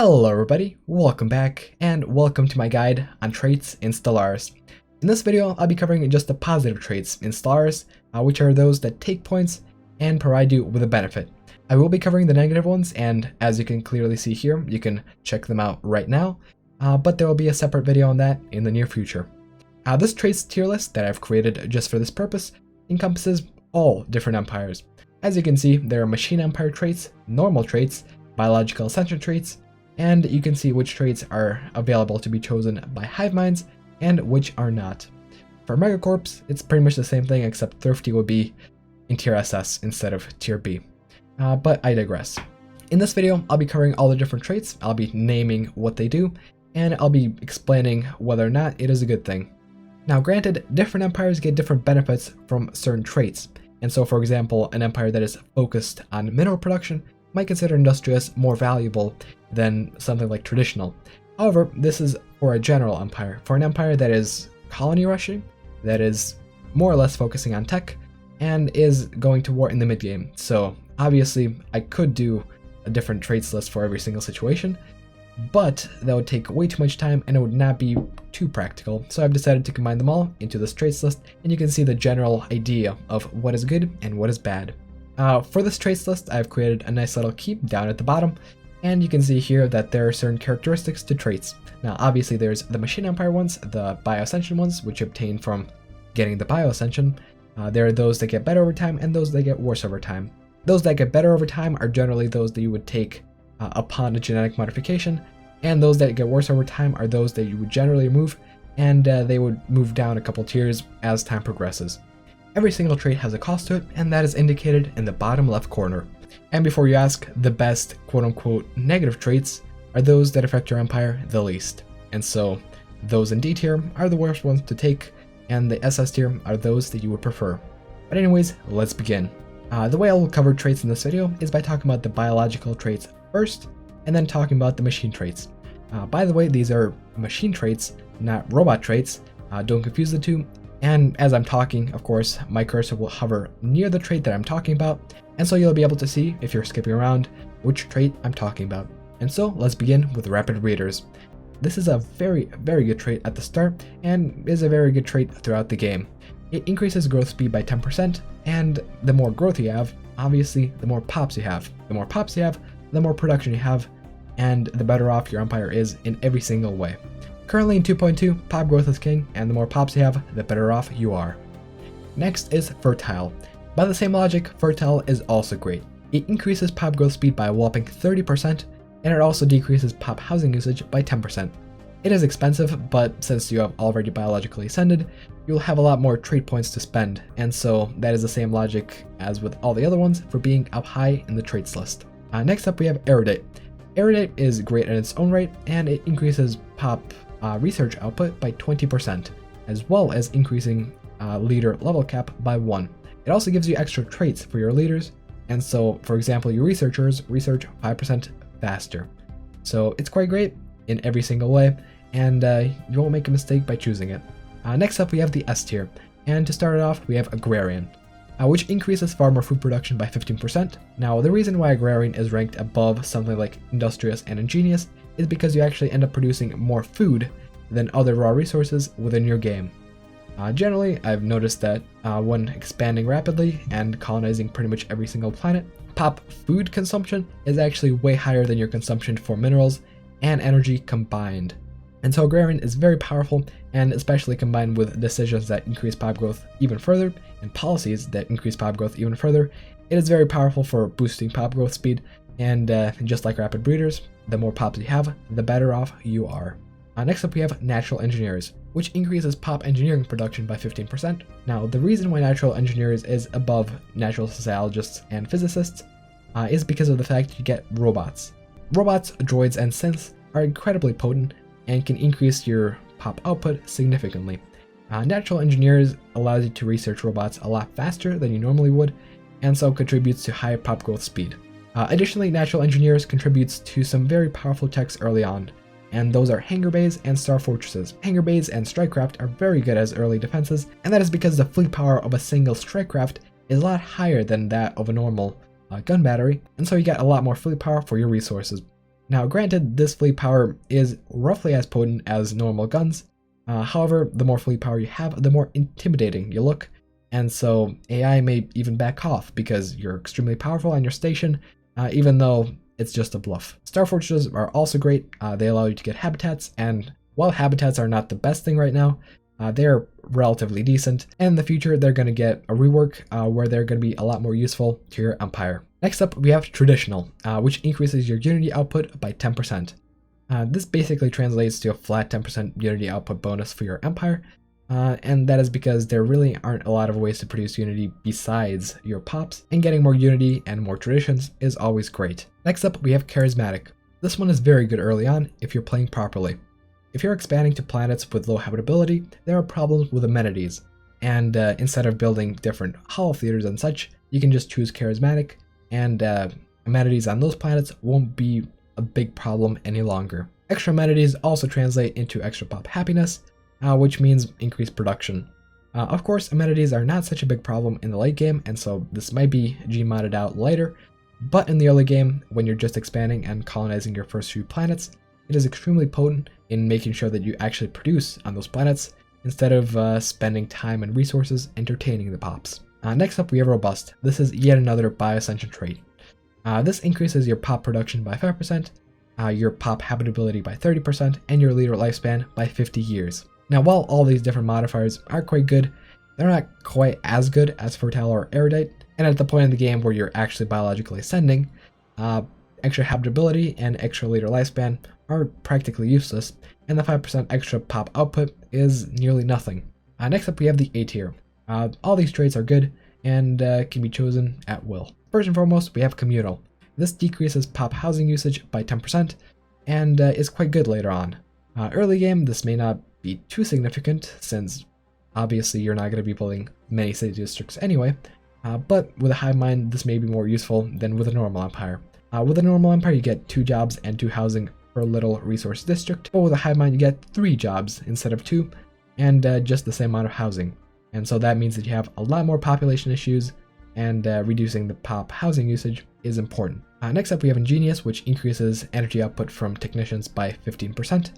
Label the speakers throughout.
Speaker 1: Hello everybody, welcome back, and welcome to my guide on traits in Stellaris. In this video, I'll be covering just the positive traits in Stellaris, which are those that take points and provide you with a benefit. I will be covering the negative ones, and as you can clearly see here, you can check them out right now, but there will be a separate video on that in the near future. This traits tier list that I've created just for this purpose encompasses all different empires. As you can see, there are machine empire traits, normal traits, biological ascension traits, and you can see which traits are available to be chosen by hive minds and which are not. For Megacorps, it's pretty much the same thing, except Thrifty would be in tier SS instead of tier B. But I digress. In this video, I'll be covering all the different traits, I'll be naming what they do, and I'll be explaining whether or not it is a good thing. Now granted, different empires get different benefits from certain traits, and so for example, an empire that is focused on mineral production might consider Industrious more valuable than something like traditional. However, this is for a general empire. For an empire that is colony rushing, that is more or less focusing on tech, and is going to war in the mid-game. So obviously, I could do a different traits list for every single situation, but that would take way too much time and it would not be too practical. So I've decided to combine them all into this traits list, and you can see the general idea of what is good and what is bad. For this traits list, I've created a nice little key down at the bottom, and you can see here that there are certain characteristics to traits. Now obviously there's the machine empire ones, the bio-ascension ones, which you obtain from getting the bio-ascension. There are those that get better over time and those that get worse over time. Those that get better over time are generally those that you would take upon a genetic modification, and those that get worse over time are those that you would generally remove, and they would move down a couple tiers as time progresses. Every single trait has a cost to it, and that is indicated in the bottom left corner. And before you ask, the best quote-unquote negative traits are those that affect your empire the least. And so those in D tier are the worst ones to take, and the SS tier are those that you would prefer. But anyways, let's begin. The way I will cover traits in this video is by talking about the biological traits first, and then talking about the machine traits. By the way, these are machine traits, not robot traits. Don't confuse the two. And as I'm talking, of course, my cursor will hover near the trait that I'm talking about, and so you'll be able to see, if you're skipping around, which trait I'm talking about. And so let's begin with rapid readers. This is a very good trait at the start, and is a very good trait throughout the game. It increases growth speed by 10%, and the more growth you have, obviously, the more pops you have. The more pops you have, the more production you have, and the better off your empire is in every single way. Currently in 2.2, pop growth is king, and the more pops you have, the better off you are. Next is fertile. By the same logic, fertile is also great. It increases pop growth speed by a whopping 30%, and it also decreases pop housing usage by 10%. It is expensive, but since you have already biologically ascended, you'll have a lot more trait points to spend, and so that is the same logic as with all the other ones for being up high in the traits list. Next up we have erudite. Erudite is great in its own right, and it increases pop research output by 20%, as well as increasing leader level cap by 1. It also gives you extra traits for your leaders, and so for example your researchers research 5% faster. So it's quite great in every single way, and you won't make a mistake by choosing it. Next up we have the S tier, and to start it off we have Agrarian, which increases farmer food production by 15%. Now the reason why Agrarian is ranked above something like Industrious and Ingenious is because you actually end up producing more food than other raw resources within your game. Generally, I've noticed that when expanding rapidly and colonizing pretty much every single planet, pop food consumption is actually way higher than your consumption for minerals and energy combined. And so Agrarian is very powerful, and especially combined with decisions that increase pop growth even further and policies that increase pop growth even further, it is very powerful for boosting pop growth speed, and just like rapid breeders, the more pops you have, the better off you are. Next up we have Natural Engineers, which increases pop engineering production by 15%. Now the reason why Natural Engineers is above Natural Sociologists and Physicists is because of the fact you get robots. Robots, droids, and synths are incredibly potent and can increase your pop output significantly. Natural Engineers allows you to research robots a lot faster than you normally would, and so contributes to higher pop growth speed. Additionally, Natural Engineers contributes to some very powerful techs early on, and those are hangar bays and star fortresses. Hangar bays and strikecraft are very good as early defenses, and that is because the fleet power of a single strikecraft is a lot higher than that of a normal gun battery, and so you get a lot more fleet power for your resources. Now granted, this fleet power is roughly as potent as normal guns, however, the more fleet power you have, the more intimidating you look, and so AI may even back off because you're extremely powerful on your station, even though it's just a bluff. Star fortresses are also great. They allow you to get habitats, and while habitats are not the best thing right now, they're relatively decent. And in the future, they're going to get a rework where they're going to be a lot more useful to your empire. Next up, we have traditional, which increases your unity output by 10%. This basically translates to a flat 10% unity output bonus for your empire, and that is because there really aren't a lot of ways to produce unity besides your pops, and getting more unity and more traditions is always great. Next up, we have charismatic. This one is very good early on if you're playing properly. If you're expanding to planets with low habitability, there are problems with amenities, and instead of building different holo theaters and such, you can just choose charismatic, and amenities on those planets won't be a big problem any longer. Extra amenities also translate into extra pop happiness, which means increased production. Of course, amenities are not such a big problem in the late game, and so this might be Gmodded out later, but in the early game, when you're just expanding and colonizing your first few planets, it is extremely potent in making sure that you actually produce on those planets, instead of spending time and resources entertaining the pops. Next up, we have robust. This is yet another Bioascension trait. This increases your pop production by 5%, your pop habitability by 30%, and your leader lifespan by 50 years. Now, while all these different modifiers are quite good, they're not quite as good as fertile or erudite, and at the point in the game where you're actually biologically ascending, extra habitability and extra leader lifespan are practically useless, and the 5% extra pop output is nearly nothing. Next up, we have the A tier. All these traits are good and can be chosen at will. First and foremost, we have communal. This decreases pop housing usage by 10% and is quite good later on. Early game, this may not be too significant since obviously you're not going to be building many city districts anyway, but with a hive mind, this may be more useful than with a normal empire. With a normal empire, you get 2 jobs and 2 housing per little resource district, but with a hive mind, you get 3 jobs instead of 2, and just the same amount of housing. And so that means that you have a lot more population issues, and reducing the pop housing usage is important. Next up, we have Ingenious, which increases energy output from technicians by 15%,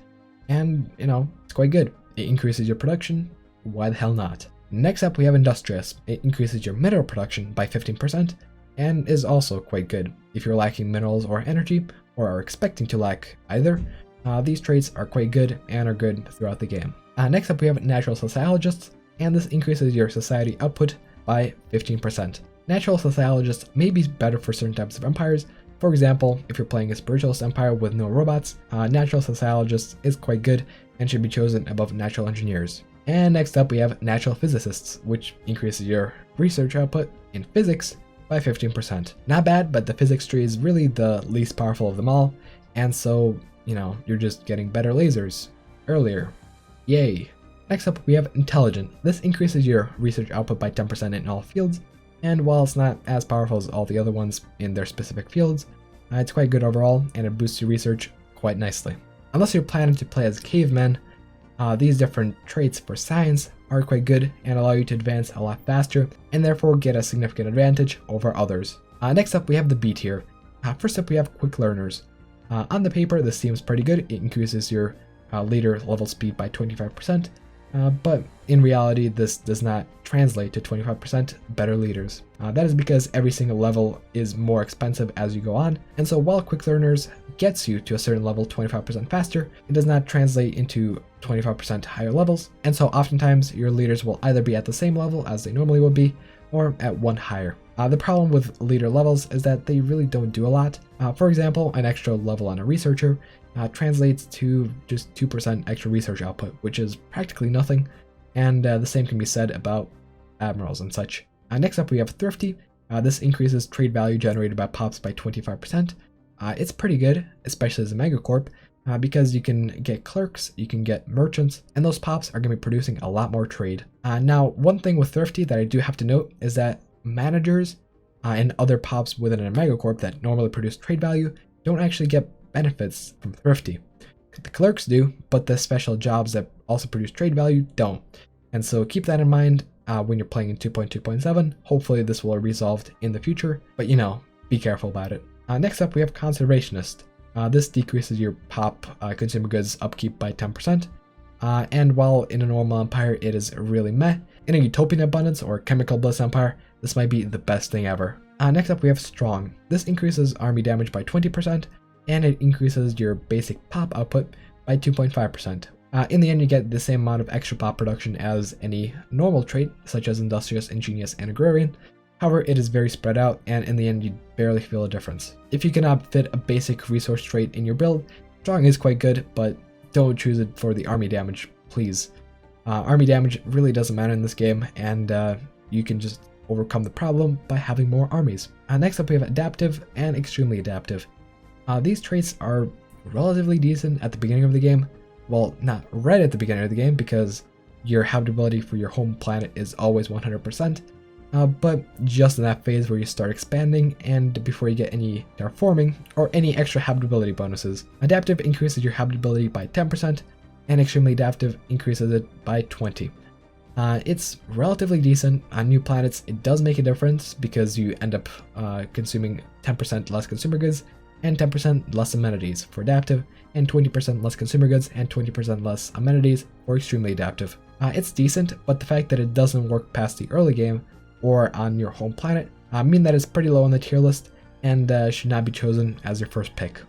Speaker 1: and it's quite good. It increases your production, why the hell not? Next up, we have Industrious. It increases your mineral production by 15%, and is also quite good. If you're lacking minerals or energy, or are expecting to lack either, these traits are quite good and are good throughout the game. Next up, we have Natural Sociologists, and this increases your society output by 15%. Natural Sociologists may be better for certain types of empires. For example, if you're playing a spiritualist empire with no robots, Natural Sociologists is quite good and should be chosen above Natural Engineers. And next up, we have Natural Physicists, which increases your research output in physics by 15%. Not bad, but the physics tree is really the least powerful of them all, and so, you're just getting better lasers earlier. Yay! Next up, we have Intelligent. This increases your research output by 10% in all fields, and while it's not as powerful as all the other ones in their specific fields, it's quite good overall, and it boosts your research quite nicely. Unless you're planning to play as cavemen, these different traits for science are quite good and allow you to advance a lot faster, and therefore get a significant advantage over others. Next up, we have the B tier. First up, we have Quick Learners. On the paper, this seems pretty good. It increases your leader level speed by 25%, but in reality, this does not translate to 25% better leaders. That is because every single level is more expensive as you go on, and so while Quick Learners gets you to a certain level 25% faster, it does not translate into 25% higher levels, and so oftentimes your leaders will either be at the same level as they normally would be, or at 1 higher. The problem with leader levels is that they really don't do a lot. For example, an extra level on a researcher translates to just 2% extra research output, which is practically nothing, and the same can be said about admirals and such. Next up, we have Thrifty. This increases trade value generated by pops by 25%. It's pretty good, especially as a megacorp, because you can get clerks, you can get merchants, and those pops are going to be producing a lot more trade. Now, one thing with Thrifty that I do have to note is that managers and other pops within a megacorp that normally produce trade value don't actually get benefits from Thrifty. The clerks do, but the special jobs that also produce trade value don't. And so keep that in mind when you're playing in 2.2.7. Hopefully this will be resolved in the future, but be careful about it. Next up, we have Conservationists. This decreases your pop consumer goods upkeep by 10%. And while in a normal empire it is really meh, in a utopian abundance or chemical bliss empire, this might be the best thing ever. Next up we have strong. This increases army damage by 20%, and it increases your basic pop output by 2.5%. In the end, you get the same amount of extra pop production as any normal trait, such as Industrious, Ingenious, and Agrarian. However, it is very spread out, and in the end, you barely feel a difference. If you cannot fit a basic resource trait in your build, strong is quite good, but don't choose it for the army damage, please. Army damage really doesn't matter in this game, and you can just overcome the problem by having more armies. Next up, we have adaptive and extremely adaptive. These traits are relatively decent at the beginning of the game. Well, not right at the beginning of the game, because your habitability for your home planet is always 100%, but just in that phase where you start expanding and before you get any terraforming or any extra habitability bonuses. Adaptive increases your habitability by 10%, and extremely adaptive increases it by 20%. It's relatively decent. On new planets, it does make a difference because you end up consuming 10% less consumer goods and 10% less amenities for adaptive, and 20% less consumer goods and 20% less amenities for extremely adaptive. It's decent, but the fact that it doesn't work past the early game or on your home planet mean that it's pretty low on the tier list and should not be chosen as your first pick.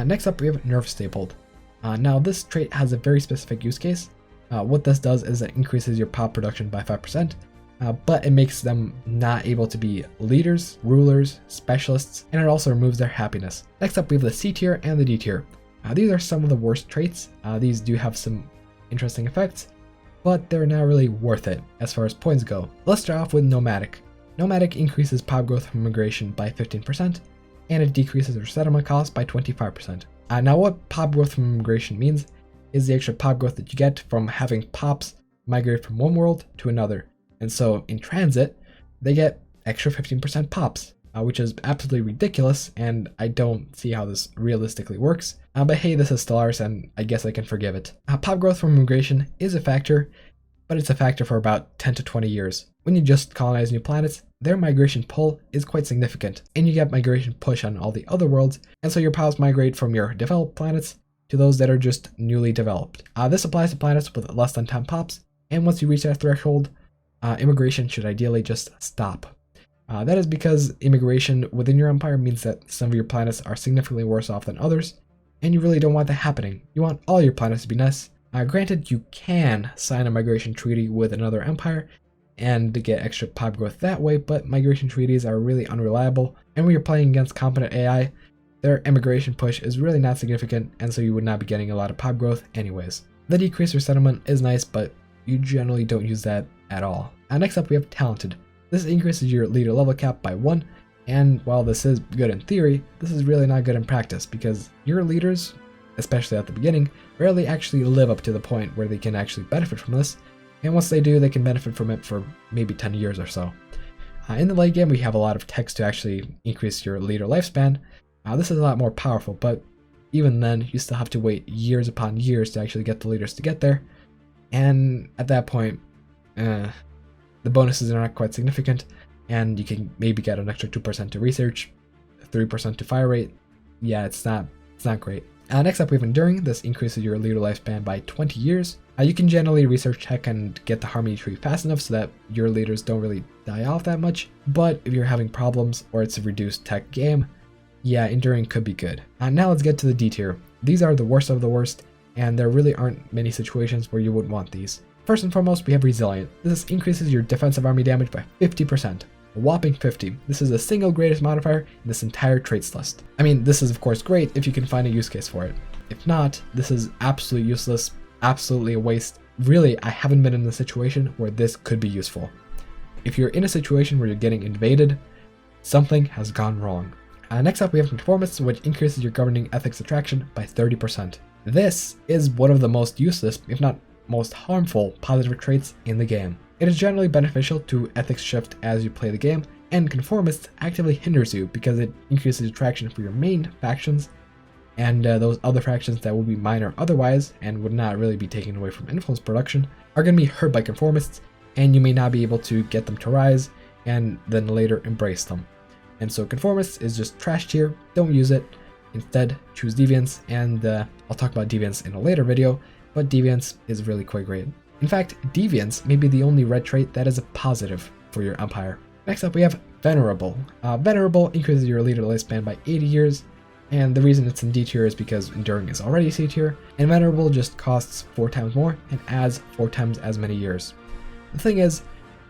Speaker 1: Next up, we have nerve stapled. Now this trait has a very specific use case. What this does is it increases your pop production by 5%, but it makes them not able to be leaders, rulers, specialists, and it also removes their happiness. Next up, we have the C tier and the D tier. These are some of the worst traits. These do have some interesting effects, but they're not really worth it as far as points go. Let's start off with Nomadic. Nomadic increases pop growth from migration by 15%, and it decreases your settlement cost by 25%. Now what pop growth from migration means is the extra pop growth that you get from having pops migrate from one world to another. And so in transit, they get extra 15% pops, which is absolutely ridiculous, and I don't see how this realistically works. But hey, this is Stellaris, and I guess I can forgive it. Pop growth from migration is a factor, but it's a factor for about 10 to 20 years. When you just colonize new planets, their migration pull is quite significant, and you get migration push on all the other worlds, and so your pops migrate from your developed planets to those that are just newly developed. This applies to planets with less than 10 pops, and once you reach that threshold, immigration should ideally just stop. That is because immigration within your empire means that some of your planets are significantly worse off than others, and you really don't want that happening. You want all your planets to be nice. Granted, you can sign a migration treaty with another empire and to get extra pop growth that way, but migration treaties are really unreliable, and when you're playing against competent AI, their immigration push is really not significant, and so you would not be getting a lot of pop growth anyways. The decrease your settlement is nice, but you generally don't use that at all. Next up, we have talented. This increases your leader level cap by 1, and while this is good in theory, this is really not good in practice because your leaders, especially at the beginning, rarely actually live up to the point where they can actually benefit from this, and once they do, they can benefit from it for maybe 10 years or so. In the late game, we have a lot of text to actually increase your leader lifespan. This is a lot more powerful, but even then, you still have to wait years upon years to actually get the leaders to get there, and at that point, the bonuses are not quite significant, and you can maybe get an extra 2% to research, 3% to fire rate. Yeah, it's not great. Next up, we have enduring. This increases your leader lifespan by 20 years. You can generally research tech and get the harmony tree fast enough so that your leaders don't really die off that much, but if you're having problems or it's a reduced tech game, yeah, enduring could be good. Now let's get to the D tier. These are the worst of the worst, and there really aren't many situations where you would want these. First and foremost, we have resilient. This increases your defensive army damage by 50%. A whopping 50. This is the single greatest modifier in this entire traits list. I mean, this is of course great if you can find a use case for it. If not, this is absolutely useless, absolutely a waste. Really, I haven't been in a situation where this could be useful. If you're in a situation where you're getting invaded, something has gone wrong. Next up, we have conformists, which increases your governing ethics attraction by 30%. This is one of the most useless, if not most harmful, positive traits in the game. It is generally beneficial to ethics shift as you play the game, and conformist actively hinders you because it increases attraction for your main factions, and those other factions that will be minor otherwise and would not really be taken away from influence production are going to be hurt by conformists, and you may not be able to get them to rise and then later embrace them. And so conformists is just trash tier, don't use it. instead choose Deviance, and I'll talk about Deviance in a later video, but Deviance is really quite great. In fact, Deviance may be the only red trait that is a positive for your Empire. Next up we have Venerable. Venerable increases your leader lifespan by 80 years, and the reason it's in D tier is because Enduring is already C tier, and Venerable just costs 4 times more and adds 4 times as many years. The thing is,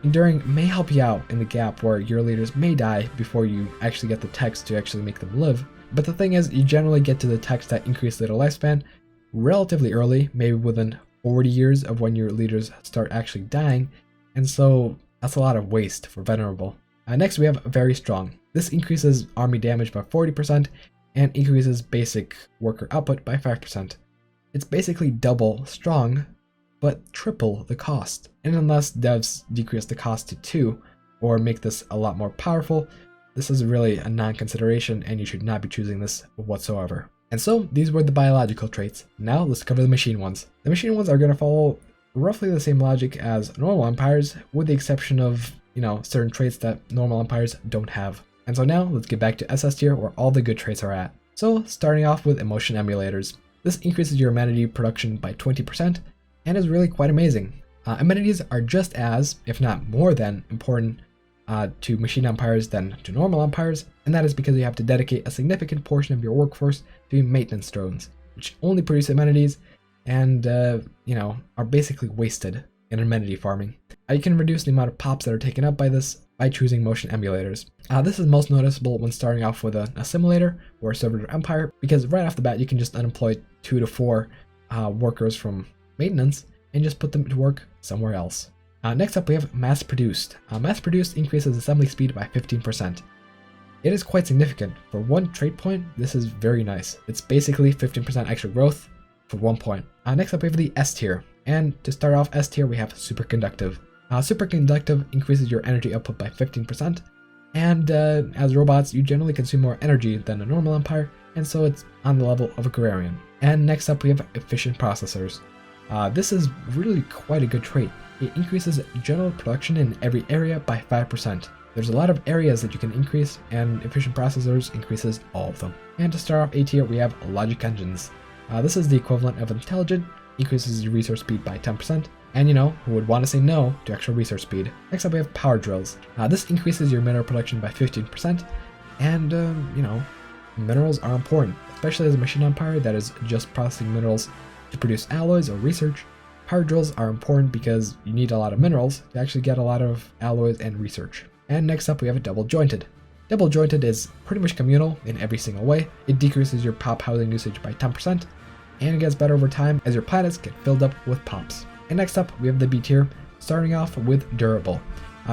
Speaker 1: Enduring may help you out in the gap where your leaders may die before you actually get the text to actually make them live, but the thing is, you generally get to the text that increase leader lifespan relatively early, maybe within 40 years of when your leaders start actually dying, and so that's a lot of waste for Venerable. Next we have Very Strong. This increases army damage by 40% and increases basic worker output by 5%. It's basically double strong, but triple the cost. And unless devs decrease the cost to 2 or make this a lot more powerful, this is really a non-consideration and you should not be choosing this whatsoever. And so these were the biological traits. Now let's cover the machine ones. The machine ones are going to follow roughly the same logic as normal empires, with the exception of, certain traits that normal empires don't have. And so now let's get back to SS tier where all the good traits are at. So starting off with emotion emulators. This increases your amenity production by 20% and is really quite amazing. Amenities are just as, if not more than, important to machine empires than to normal empires, and that is because you have to dedicate a significant portion of your workforce to maintenance drones, which only produce amenities and, are basically wasted in amenity farming. You can reduce the amount of pops that are taken up by this by choosing motion emulators. This is most noticeable when starting off with a simulator or a servitor empire, because right off the bat you can just unemploy 2 to 4 workers from maintenance and just put them to work somewhere else. Next up we have mass produced. Mass produced increases assembly speed by 15%. It is quite significant. For 1 trait point, this is very nice. It's basically 15% extra growth for 1 point. Next up we have the S tier. And to start off S tier we have superconductive. Superconductive increases your energy output by 15%, and as robots you generally consume more energy than a normal empire, and so it's on the level of agrarian. And next up we have efficient processors. This is really quite a good trait. It increases general production in every area by 5%. There's a lot of areas that you can increase, and efficient processors increases all of them. And to start off A tier we have logic engines. This is the equivalent of intelligent, increases your resource speed by 10%. And who would want to say no to extra resource speed? Next up we have power drills. This increases your mineral production by 15%, and minerals are important, especially as a machine empire that is just processing minerals to produce alloys or research. Power drills are important because you need a lot of minerals to actually get a lot of alloys and research. And next up we have a double jointed. Double jointed is pretty much communal in every single way. It decreases your pop housing usage by 10%, and it gets better over time as your planets get filled up with pops. And next up we have the B tier, starting off with durable.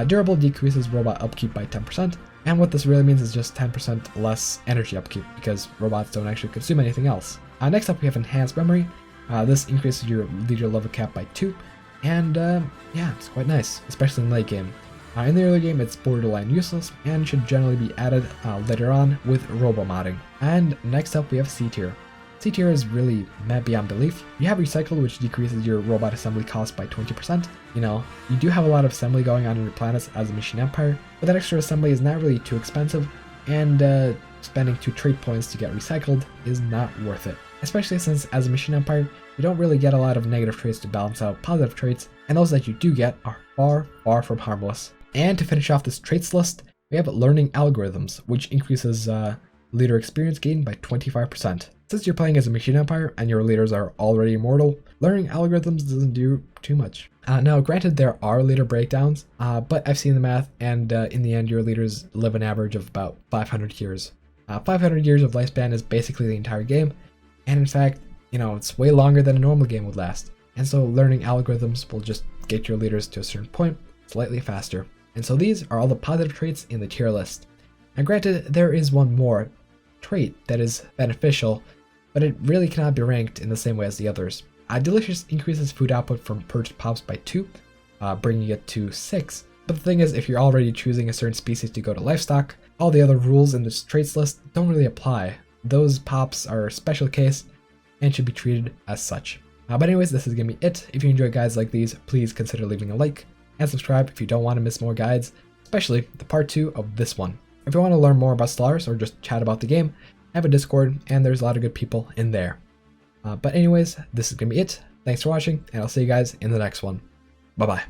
Speaker 1: Durable decreases robot upkeep by 10%, and what this really means is just 10% less energy upkeep because robots don't actually consume anything else. Next up we have enhanced memory. This increases your leader level cap by 2, and yeah, it's quite nice, especially in late game. In the early game it's borderline useless and should generally be added later on with robo modding. And next up we have C tier. C tier is really mad beyond belief. You have recycle, which decreases your robot assembly cost by 20%. You do have a lot of assembly going on in your planets as a machine empire, but that extra assembly is not really too expensive, and spending 2 trait points to get recycled is not worth it. Especially since as a machine empire, you don't really get a lot of negative traits to balance out positive traits, and those that you do get are far, far from harmless. And to finish off this traits list, we have learning algorithms, which increases leader experience gain by 25%. Since you're playing as a machine empire and your leaders are already immortal, learning algorithms doesn't do too much. Now granted there are leader breakdowns, but I've seen the math, and in the end your leaders live an average of about 500 years. 500 years of lifespan is basically the entire game, and in fact, it's way longer than a normal game would last. And so learning algorithms will just get your leaders to a certain point slightly faster. And so these are all the positive traits in the tier list. And granted, there is one more trait that is beneficial, but it really cannot be ranked in the same way as the others. Delicious increases food output from purged pops by 2, bringing it to 6. But the thing is, if you're already choosing a certain species to go to livestock, all the other rules in this traits list don't really apply. Those pops are a special case and should be treated as such. But anyways, this is gonna be it. If you enjoy guides like these, please consider leaving a like and subscribe if you don't want to miss more guides, especially the part 2 of this one. If you want to learn more about Stellaris or just chat about the game, I have a Discord, and there's a lot of good people in there. But anyways, this is going to be it. Thanks for watching, and I'll see you guys in the next one. Bye-bye.